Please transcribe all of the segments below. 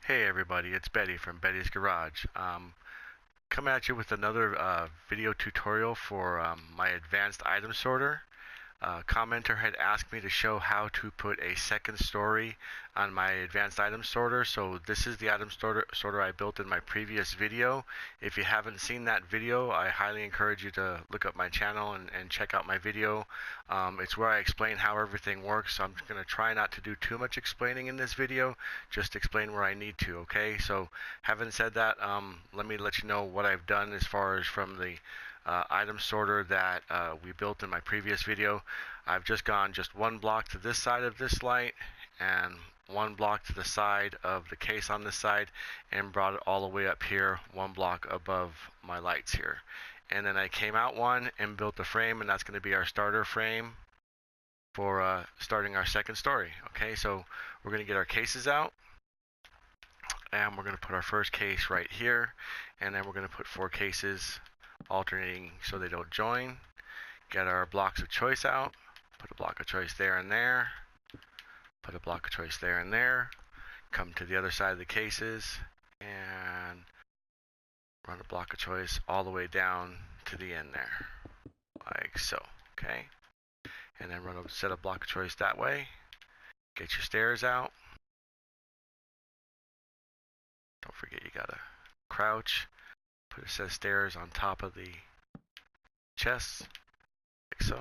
Hey everybody, it's Betty from Betty's Garage. Coming at you with another video tutorial for my advanced item sorter. Commenter had asked me to show how to put a second story on my advanced item sorter. So this is the item sorter I built in my previous video. If you haven't seen that video, I highly encourage you to look up my channel and check out my video. It's where I explain how everything works. So I'm going to try not to do too much explaining in this video, just explain where I need to, okay? So having said that, let me let you know what I've done as far as from the item sorter that we built in my previous video. I've just gone just one block to this side of this light and one block to the side of the case on this side and brought it all the way up here one block above my lights here. And then I came out one and built the frame, and that's going to be our starter frame for starting our second story. Okay, so we're going to get our cases out, and we're going to put our first case right here, and then we're going to put 4 cases alternating so they don't join. Get our blocks of choice out, put a block of choice there and there, put a block of choice there and there, come to the other side of the cases and run a block of choice all the way down to the end there, like so, okay? And then run a set of block of choice that way. Get your stairs out. Don't forget you gotta crouch. Put a set of stairs on top of the chests, like so.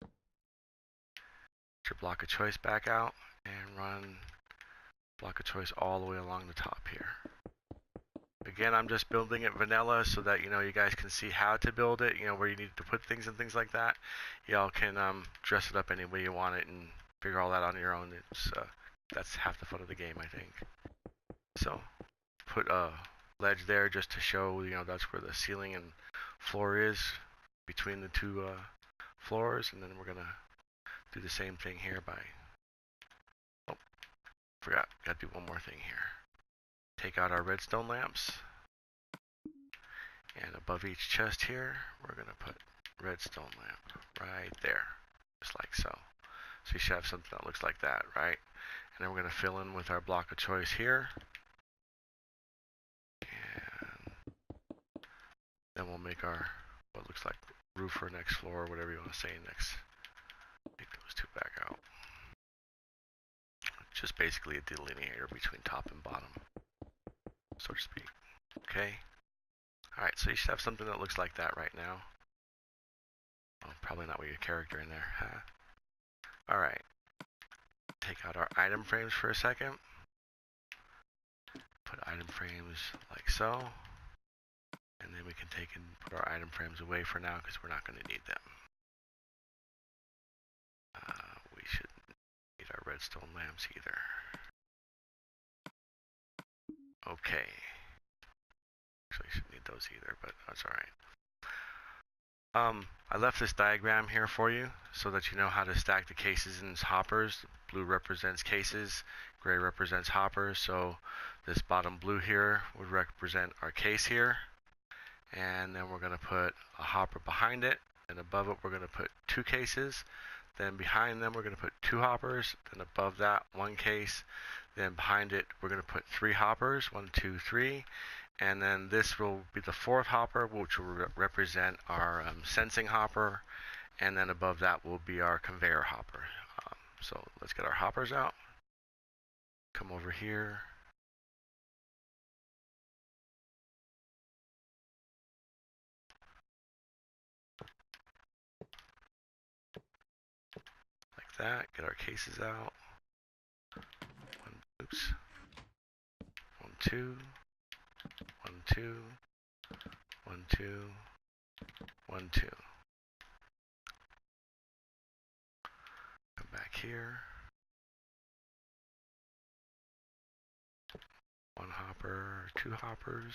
Get your block of choice back out and run block of choice all the way along the top here. Again, I'm just building it vanilla so that you guys can see how to build it, where you need to put things and things like that. Y'all can dress it up any way you want it and figure all that on your own. That's half the fun of the game, I think. So put a ledge there just to show that's where the ceiling and floor is between the two floors, and then we're gonna do the same thing here by gotta do one more thing here. Take out our redstone lamps, and above each chest here we're gonna put redstone lamp right there, just like so. So you should have something that looks like that, right? And then we're gonna fill in with our block of choice here. Then we'll make our, what looks like roof or next floor, or whatever you want to say next. Take those two back out. Just basically a delineator between top and bottom, so to speak. Okay? Alright, so you should have something that looks like that right now. Well, probably not with your character in there, huh? Alright. Take out our item frames for a second. Put item frames like so. And then we can take and put our item frames away for now because we're not going to need them. We shouldn't need our redstone lamps either. Okay. Actually, shouldn't need those either, but that's alright. I left this diagram here for you so that you know how to stack the cases in hoppers. Blue represents cases, gray represents hoppers. So this bottom blue here would represent our case here. And then we're going to put a hopper behind it, and above it we're going to put 2 cases. Then behind them we're going to put 2 hoppers. Then above that 1 case. Then behind it we're going to put 3 hoppers, 1, 2, 3. And then this will be the 4th hopper, which will represent our sensing hopper. And then above that will be our conveyor hopper. So let's get our hoppers out. Come over here. That, get our cases out. 1, 2, 1, 2, 1, 2, 1, 2. Come back here. 1 hopper, 2 hoppers.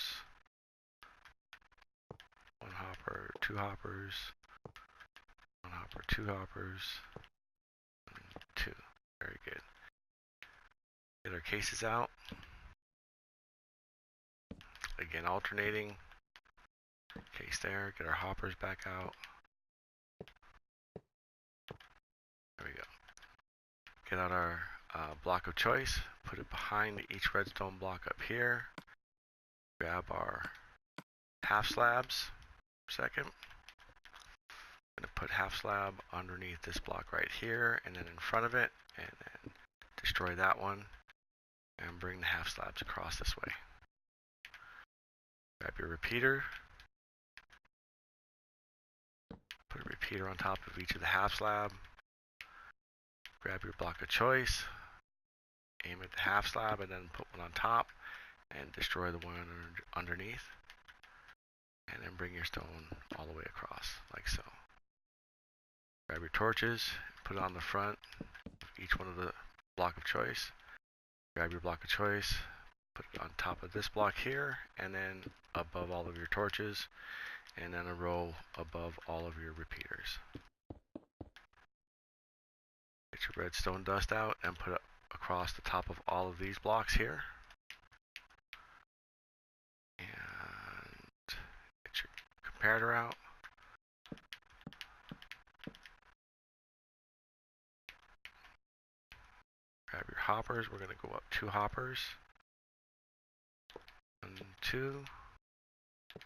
1 hopper, 2 hoppers. 1 hopper, 2 hoppers. 2. Very good. Get our cases out. Again, alternating. Case there. Get our hoppers back out. There we go. Get out our block of choice, put it behind each redstone block up here. Grab our half slabs. Second, I'm going to put half slab underneath this block right here, and then in front of it, and then destroy that one, and bring the half slabs across this way. Grab your repeater, put a repeater on top of each of the half slab. Grab your block of choice, aim at the half slab, and then put one on top, and destroy the one underneath. And then bring your stone all the way across, like so. Grab your torches, put it on the front of each one of the block of choice. Grab your block of choice, put it on top of this block here, and then above all of your torches, and then a row above all of your repeaters. Get your redstone dust out and put it across the top of all of these blocks here. And get your comparator out. Grab your hoppers. We're going to go up 2 hoppers. 1, 2,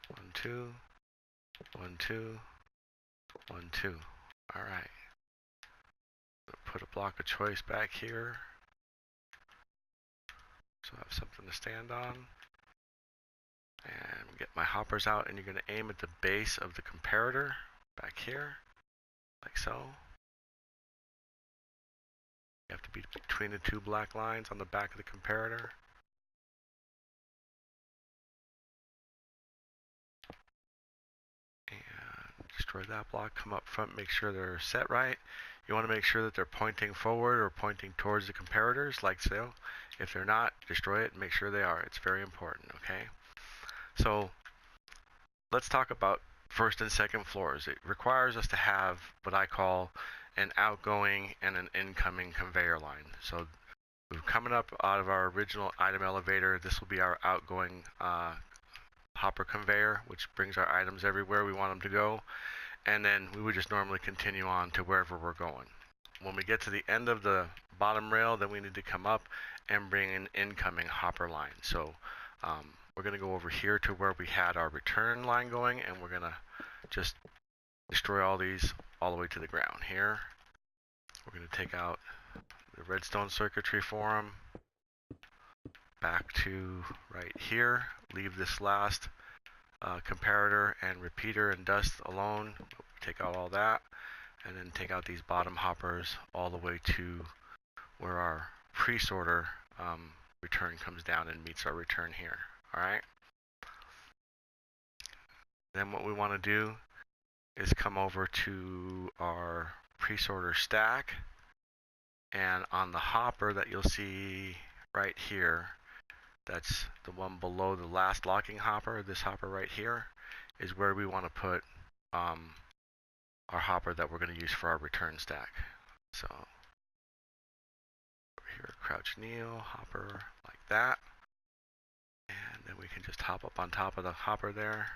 1, 2, 1, 2, 1, 2. All right. Put a block of choice back here, so I have something to stand on. And get my hoppers out, and you're going to aim at the base of the comparator back here, like so. You have to be between the 2 black lines on the back of the comparator. And destroy that block, come up front, make sure they're set right. You want to make sure that they're pointing forward or pointing towards the comparators, like so. If they're not, destroy it and make sure they are. It's very important, okay? So let's talk about first and second floors. It requires us to have what I call an outgoing and an incoming conveyor line. So we're coming up out of our original item elevator. This will be our outgoing hopper conveyor, which brings our items everywhere we want them to go. And then we would just normally continue on to wherever we're going. When we get to the end of the bottom rail, then we need to come up and bring an incoming hopper line. So we're going to go over here to where we had our return line going, and we're going to just destroy all these all the way to the ground here. We're going to take out the redstone circuitry for them, back to right here, leave this last comparator and repeater and dust alone, take out all that, and then take out these bottom hoppers all the way to where our pre-sorter return comes down and meets our return here. Alright? Then what we want to do is come over to our pre-sorter stack, and on the hopper that you'll see right here, that's the one below the last locking hopper, this hopper right here, is where we want to put our hopper that we're going to use for our return stack. So over here, crouch kneel, hopper like that. And then we can just hop up on top of the hopper there.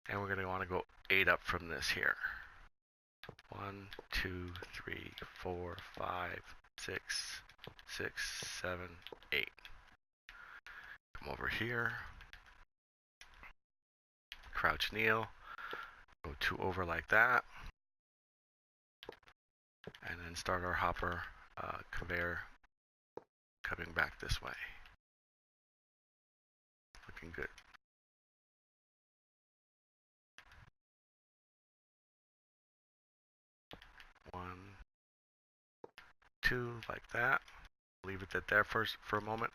And we're going to want to go 8 up from this here. 1, 2, 3, 4, 5, 6, 7, 8. Come over here, crouch kneel, go 2 over like that, and then start our hopper conveyor coming back this way. Looking good. One, 2, like that. Leave it there for a moment.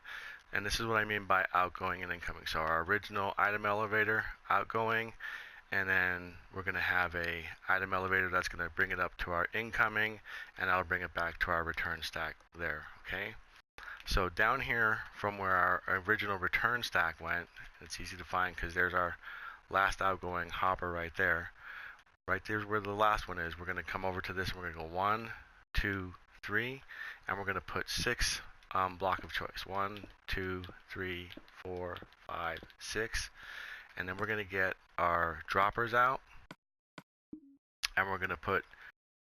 And this is what I mean by outgoing and incoming. So our original item elevator, outgoing, and then we're going to have a item elevator that's going to bring it up to our incoming, and I'll bring it back to our return stack there, okay? So down here from where our original return stack went, it's easy to find because there's our last outgoing hopper right there. Right there's where the last one is. We're going to come over to this, and we're going to go 1, 2, 3, and we're going to put 6 block of choice. 1, 2, 3, 4, 5, 6. And then we're going to get our droppers out, and we're going to put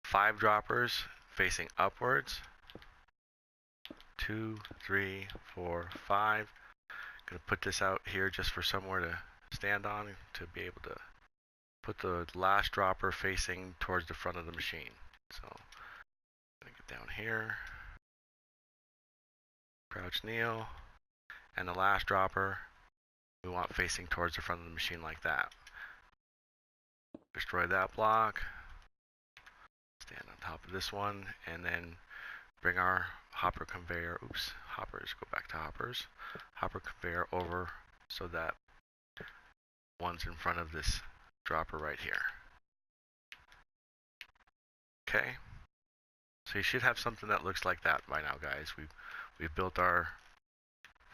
5 droppers facing upwards, 2, 3, 4, 5. Gonna put this out here just for somewhere to stand on to be able to put the last dropper facing towards the front of the machine. So I'm gonna get down here, crouch kneel, and the last dropper we want facing towards the front of the machine like that. Destroy that block, stand on top of this one, and then bring our hopper conveyor, hoppers, go back to hoppers, hopper conveyor over so that one's in front of this dropper right here. Okay, so you should have something that looks like that by now, guys. We've built our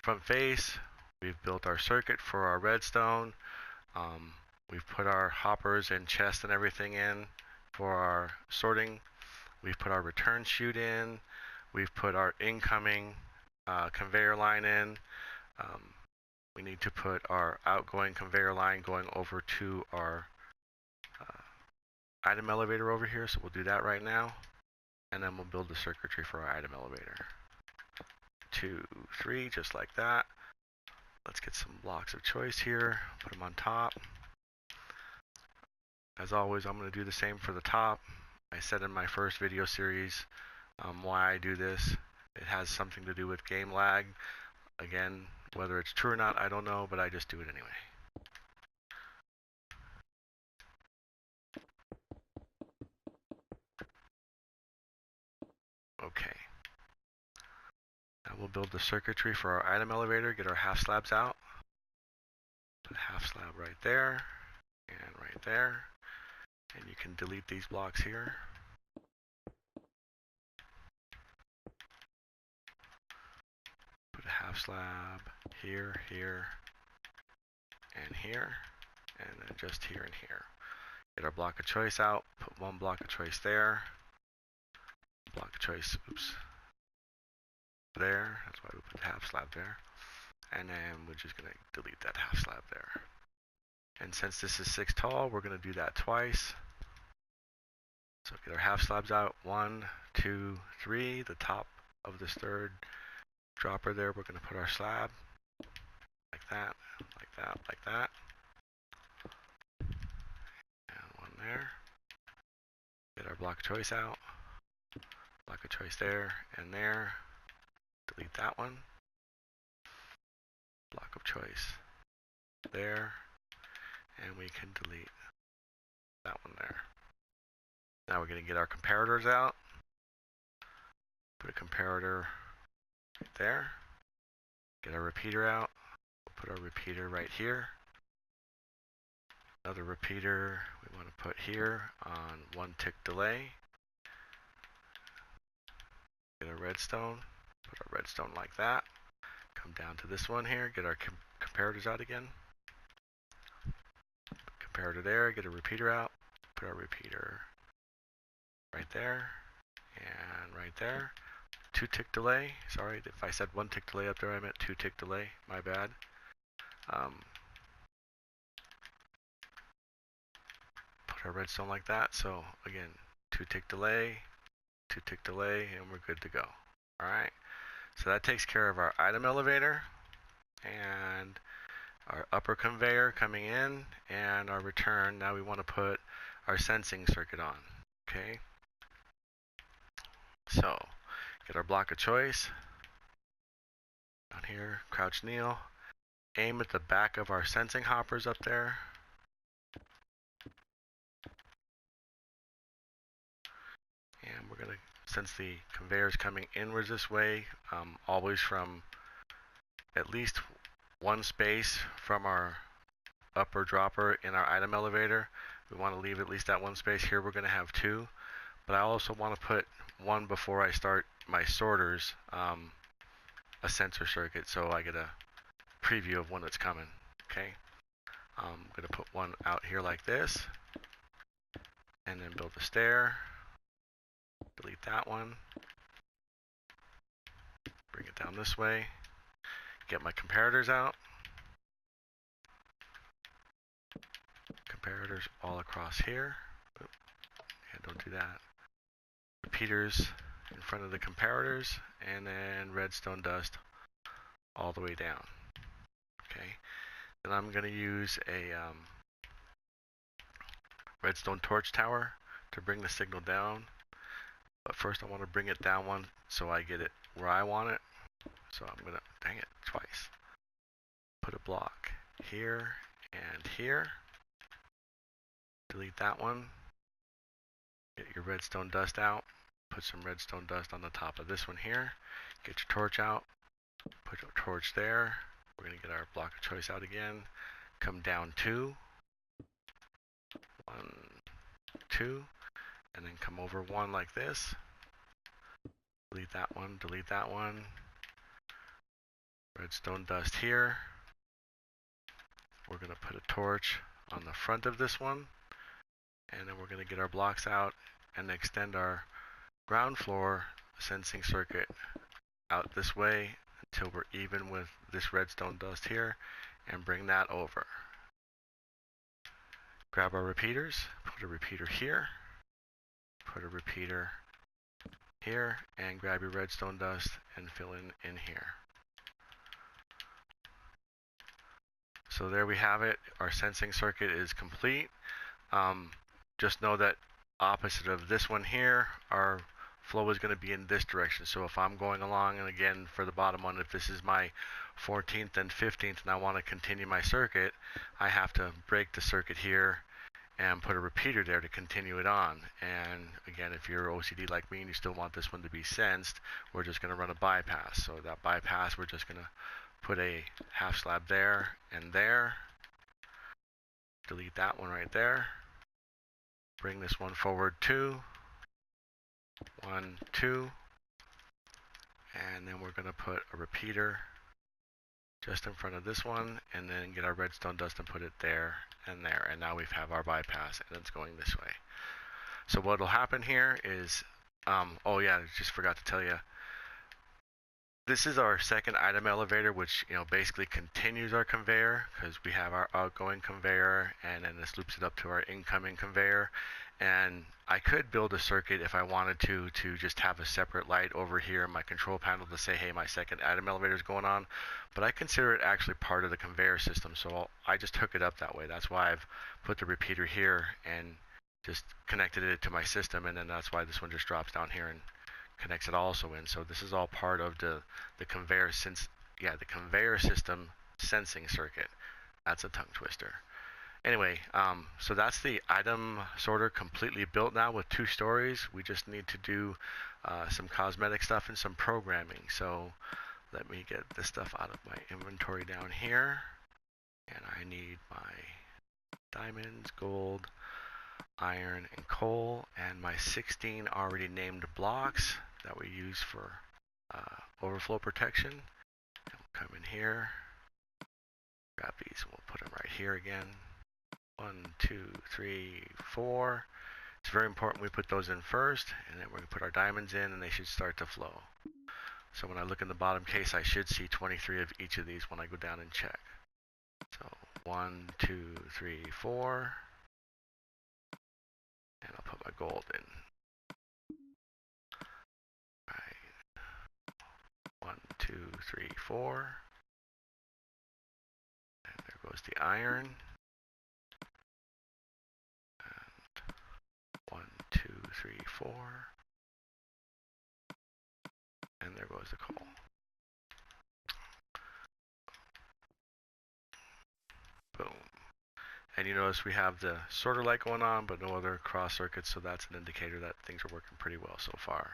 front face, we've built our circuit for our redstone, we've put our hoppers and chest and everything in for our sorting, we've put our return chute in, we've put our incoming conveyor line in. We need to put our outgoing conveyor line going over to our item elevator over here, so we'll do that right now. And then we'll build the circuitry for our item elevator. 2, 3, just like that. Let's get some blocks of choice here, put them on top. As always, I'm going to do the same for the top. I said in my first video series why I do this. It has something to do with game lag. Again, whether it's true or not, I don't know, but I just do it anyway. Okay. Now we'll build the circuitry for our item elevator, get our half slabs out. Put a half slab right there, and right there. And you can delete these blocks here. Put a half slab here, here, and here, and then just here and here. Get our block of choice out, put one block of choice there, block of choice, there, that's why we put the half slab there, and then we're just going to delete that half slab there. And since this is 6 tall, we're going to do that twice. So get our half slabs out, 1, 2, 3, the top of this third dropper there, we're going to put our slab, like that, like that, like that. And one there. Get our block of choice out, block of choice there and there. Delete that one. Block of choice there, and we can delete that one there. Now we're going to get our comparators out. Put a comparator right there. Get our repeater out. We'll put our repeater right here. Another repeater we want to put here on 1 tick delay. Get a redstone. Put our redstone like that. Come down to this one here. Get our comparators out again. Comparator there. Get a repeater out. Put our repeater right there and right there. 2 tick delay. Sorry, if I said 1 tick delay up there, I meant 2 tick delay. My bad. Put our redstone like that. So again, 2 tick delay, 2 tick delay, and we're good to go. All right. So that takes care of our item elevator and our upper conveyor coming in and our return. Now we want to put our sensing circuit on. Okay. So get our block of choice down here, crouch kneel, aim at the back of our sensing hoppers up there. And we're going to, since the conveyor is coming inwards this way, always from at least one space from our upper dropper in our item elevator, we want to leave at least that one space. Here we're going to have 2, but I also want to put 1 before I start my sorters, a sensor circuit, so I get a preview of when it's coming. Okay, I'm going to put 1 out here like this, and then build a stair. Delete that one. Bring it down this way. Get my comparators out. Comparators all across here. Oop. Yeah, don't do that. Repeaters in front of the comparators, and then redstone dust all the way down. Okay, then I'm going to use a redstone torch tower to bring the signal down. But first I want to bring it down one so I get it where I want it. So I'm going to, dang it, twice. Put a block here and here. Delete that one. Get your redstone dust out. Put some redstone dust on the top of this one here. Get your torch out. Put your torch there. We're going to get our block of choice out again. Come down 2. 1, 2. And then come over 1 like this. Delete that one. Delete that one. Redstone dust here. We're going to put a torch on the front of this one. And then we're going to get our blocks out and extend our ground floor sensing circuit out this way until we're even with this redstone dust here, and bring that over. Grab our repeaters, put a repeater here, put a repeater here, and grab your redstone dust and fill in here. So there we have it. Our sensing circuit is complete. Just know that opposite of this one here, our flow is going to be in this direction. So if I'm going along, and again for the bottom one, if this is my 14th and 15th and I want to continue my circuit, I have to break the circuit here and put a repeater there to continue it on. And again, if you're OCD like me and you still want this one to be sensed, we're just going to run a bypass. So that bypass, we're just going to put a half slab there and there. Delete that one right there. Bring this one forward 2, 1, 2, and then we're going to put a repeater just in front of this one, and then get our redstone dust and put it there and there. And now we have our bypass, and it's going this way. So what will happen here is, oh yeah, I just forgot to tell you, this is our second item elevator, which basically continues our conveyor, because we have our outgoing conveyor, and then this loops it up to our incoming conveyor. And I could build a circuit if I wanted to just have a separate light over here in my control panel to say, hey, my second item elevator is going on. But I consider it actually part of the conveyor system, so I just hook it up that way. That's why I've put the repeater here and just connected it to my system, and then that's why this one just drops down here and connects it also in. So this is all part of the conveyor the conveyor system sensing circuit. That's a tongue twister. Anyway, so that's the item sorter completely built now with 2 stories. We just need to do some cosmetic stuff and some programming. So let me get this stuff out of my inventory down here. And I need my diamonds, gold, iron, and coal, and my 16 already named blocks that we use for overflow protection. And we'll come in here, grab these, and we'll put them right here again. 1, 2, 3, 4. It's very important we put those in first, and then we're going to put our diamonds in, and they should start to flow. So when I look in the bottom case, I should see 23 of each of these when I go down and check. So 1, 2, 3, 4. And I'll put my gold in. Right. 1, 2, 3, 4. And there goes the iron. And 1, 2, 3, 4. And there goes the coal. Boom. And you notice we have the sorter light going on, but no other cross circuits, so that's an indicator that things are working pretty well so far.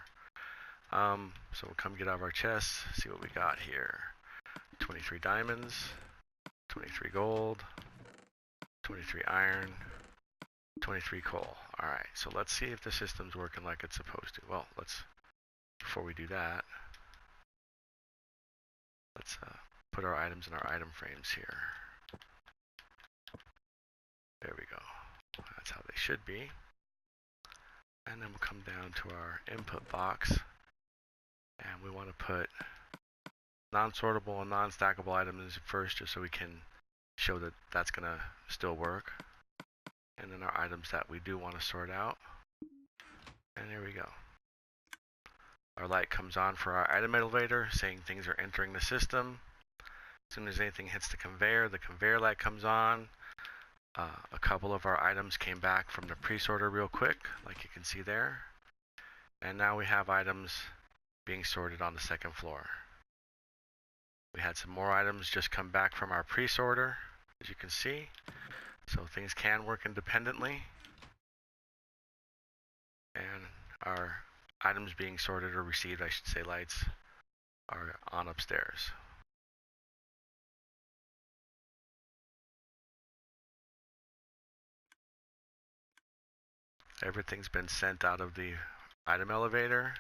So we'll come get out of our chests, see what we got here. 23 diamonds, 23 gold, 23 iron, 23 coal. Alright, so let's see if the system's working like it's supposed to. Well, before we do that, let's put our items in our item frames here. There we go. That's how they should be. And then we'll come down to our input box, and we want to put non-sortable and non-stackable items first, just so we can show that that's going to still work. And then our items that we do want to sort out. And there we go. our light comes on for our item elevator saying things are entering the system. As soon as anything hits the conveyor light comes on. A couple of our items came back from the pre-sorter real quick, like you can see there. And now we have items being sorted on the second floor. We had some more items just come back from our pre-sorter, as you can see. So things can work independently. And our items being sorted or received, I should say, lights are on upstairs. Everything's been sent out of the item elevator.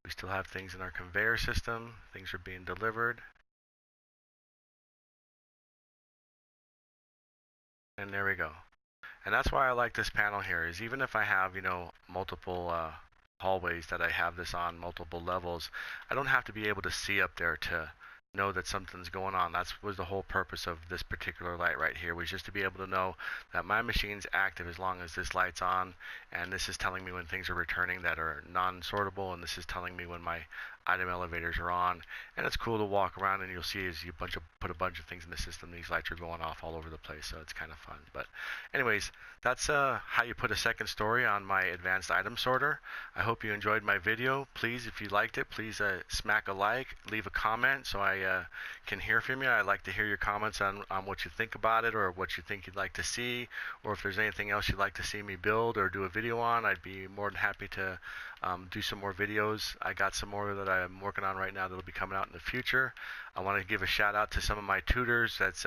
We still have things in our conveyor system. Things are being delivered. And there we go. And that's why I like this panel here, is even if I have, multiple hallways that I have this on, multiple levels, I don't have to be able to see up there to know that something's going on. That was the whole purpose of this particular light right here, was just to be able to know that my machine's active as long as this light's on, and this is telling me when things are returning that are non-sortable, and this is telling me when my item elevators are on. And it's cool to walk around and you'll see as you put a bunch of things in the system, these lights are going off all over the place, so it's kind of fun. But anyways, that's how you put a second story on my advanced item sorter. I hope you enjoyed my video. Please, if you liked it, please smack a like, leave a comment so I can hear from you. I'd like to hear your comments on what you think about it, or what you think you'd like to see, or if there's anything else you'd like to see me build or do a video on. I'd be more than happy to do some more videos. I got some more that I'm working on right now that'll be coming out in the future. I want to give a shout out to some of my tutors. That's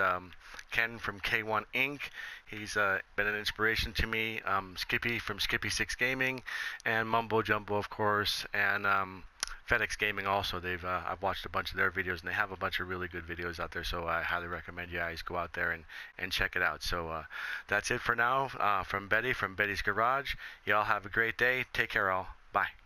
Ken from K1 Inc. He's been an inspiration to me. Skippy from Skippy6 Gaming, and Mumbo Jumbo, of course, and FedEx Gaming also. I've watched a bunch of their videos, and they have a bunch of really good videos out there, so I highly recommend you guys go out there and check it out. So that's it for now from Betty from Betty's Garage. Y'all have a great day. Take care, all. Bye.